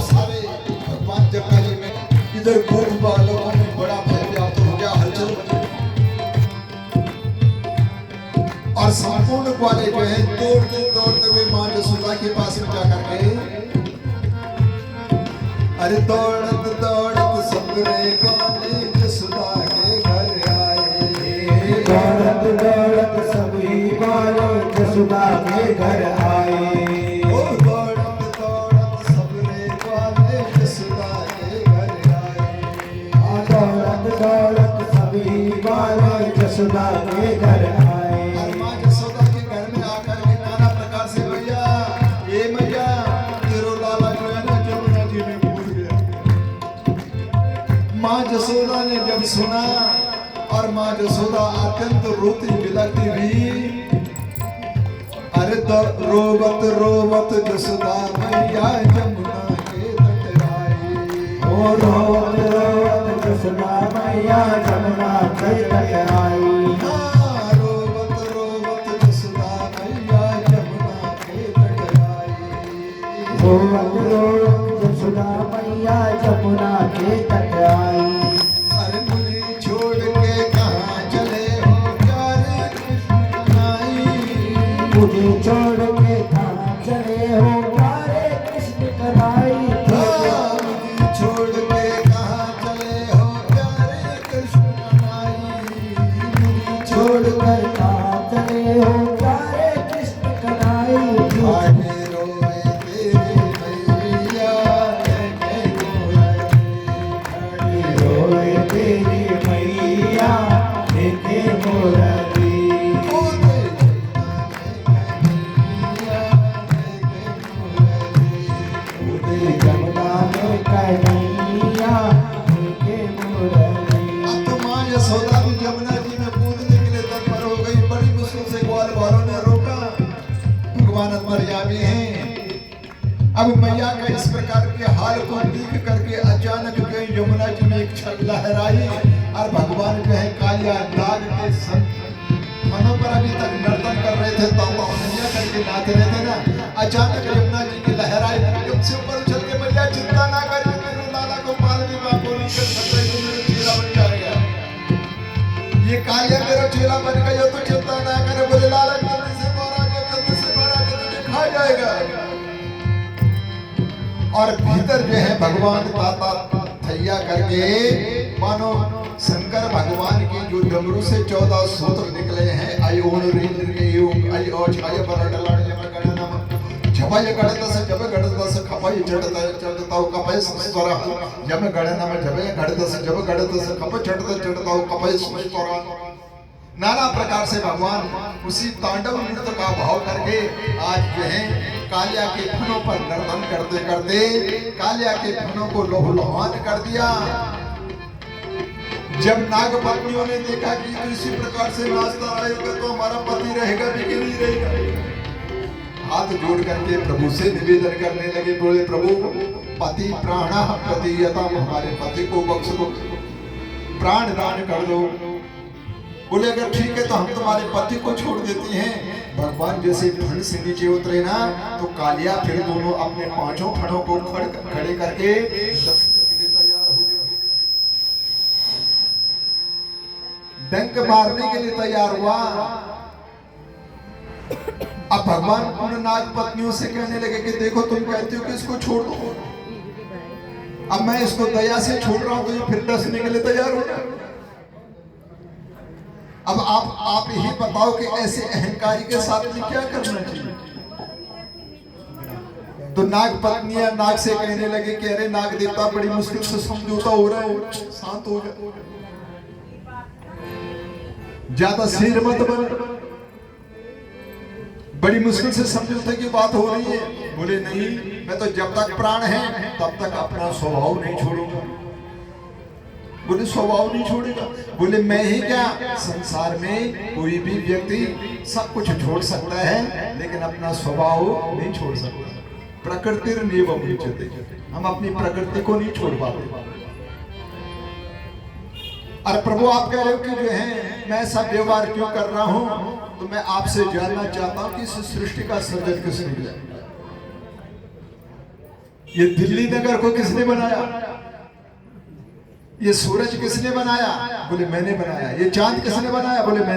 सारे भगवान जमुना जी में इधर गोद बालों में बड़ा भय व्याप्त हो गया, हलचल मची और संपूर्ण ग्वाले जो है दौड़ते हुए मां यशोदा के पास में जाकर के अरे दौड़त दौड़त सबरे ग्वाले यशोदा के घर आए, दौड़त दौड़त सभी ग्वाले यशोदा के घर आए, ओ दौड़त दौड़त सबरे ग्वाले यशोदा के घर आए, दौड़त दौड़त सभी ग्वाले यशोदा के घर आए। माँ यशोदा ने जब सुना और माँ यशोदा अत्यंत रोती बिलखती हुई, अरे रोवत रोवत यशोदा मैया जमुना के तट आई, ओ रोवत रोवत यशोदा मैया जमुना के तट आई, रोवत रोवत यशोदा मैया जमुना के तट आई, रोवत रोवत यशोदा मैया जमुना के तट आई। अरे मुझे छोड़ के कहाँ चले हो प्यारे कृष्ण आई, मुझे छोड़ के कहाँ चले हो प्यारे कृष्ण कन्हई, मुझे छोड़ के कहाँ चले हो प्यारे कृष्ण आई, छोड़ कर कहाँ चले हो प्यारे कृष्ण कन्हई, आगे रोए तेरी मैया रोए तेरी मैया देखे मोरली, जमुना में कन्हैया देखे मोरली। अब तो माँ यशोदा भी जमुना जी में कूदने के लिए तत्पर हो गई। बड़ी मुश्किल से ग्वाल वालों ने रोका, भगवान अंतर्यामी हैं। अब मैया का इस प्रकार के हाल को देख करके अचानक गई यमुना जी में एक छल लहराई और भगवान जो है कालिया नाग के मनों पर अभी तक नर्तन कर रहे थे, तालियां करके नाच रहे थे ना, अचानक यमुना जी की लहराई से ऊपर उछल के मैया चिंता ना करिए, मेरे लाला को पालवी मां को नहीं कर सकता, तो मेरा चेला बन जाएगा, ये कालिया मेरा चेला बन गया तो चिंता ना करे, बोले लाला जल्दी से मारा के तुझे खा जाएगा। और भीतर जो है भगवान ताता थैया करके मानो शंकर भगवान की जो डमरू से 14 सूत्र निकले हैं, अयोन रीन्द्र के योग अयो छाय बरडलाण जब गणनम छपाय गणतस जब गणतस खपाय चढ़ताओ कपाय स्वर जब गणनम जब गणतस जब गणतस खप चढ़ताओ कपाय स्वर। नाना प्रकार से भगवान उसी तांडव नृत्य का भाव करके आज जो है कालिया के फनों पर नर्तन करते करते कालिया के फनों को लोहलुहान कर दिया। जब नाग पत्नियों ने देखा कि तो इसी प्रकार से नाचता रहेगा तो हमारा पति रहेगा भी कि नहीं रहेगा, हाथ जोड़ करके प्रभु से निवेदन करने लगे, बोले प्रभु पति प्राण प्रतियता, हमारे पति को बख्श दो, प्राण दान कर दो। बोले अगर ठीक है तो हम तुम्हारे पति को छोड़ देती हैं। भगवान जैसे फण से नीचे उतरे ना तो कालिया फिर दोनों अपने 5 फणों को खड़े करके तैयार हो गया, डंक मारने के लिए तैयार हुआ। अब भगवान उन नाग पत्नियों से कहने लगे कि देखो तुम कहते हो कि इसको छोड़ दो, अब मैं इसको दया से छोड़ रहा हूं तो ये फिर डसने के लिए तैयार हो गया। अब आप ही बताओ कि ऐसे अहंकारी के साथ में क्या करना चाहिए। तो नाग पत्नियां नाग से कहने लगे कि अरे नाग देवता बड़ी मुश्किल से समझौता हो रहा है, शांत हो जाए, ज्यादा सिर मत बन, बड़ी मुश्किल से समझौते की बात हो रही है। बोले नहीं, मैं तो जब तक प्राण है तब तक अपना स्वभाव नहीं छोड़ूंगा। बोले स्वभाव नहीं छोड़ेगा? बोले मैं ही क्या, संसार में कोई भी व्यक्ति सब कुछ छोड़ सकता है लेकिन अपना स्वभाव नहीं छोड़ सकता। प्रकृति नियमम उच्यते, हम अपनी प्रकृति को नहीं छोड़ पाते। और प्रभु आप कह रहे हो कि जो है मैं ऐसा व्यवहार क्यों कर रहा हूं, तो मैं आपसे जानना चाहता हूं कि इस सृष्टि का सर्जन किसने किया। ये दिल्ली नगर को किसने बनाया? ये सूरज किसने बनाया? बोले मैंने बनाया। ये चांद किसने बनाया? बोले मैंने।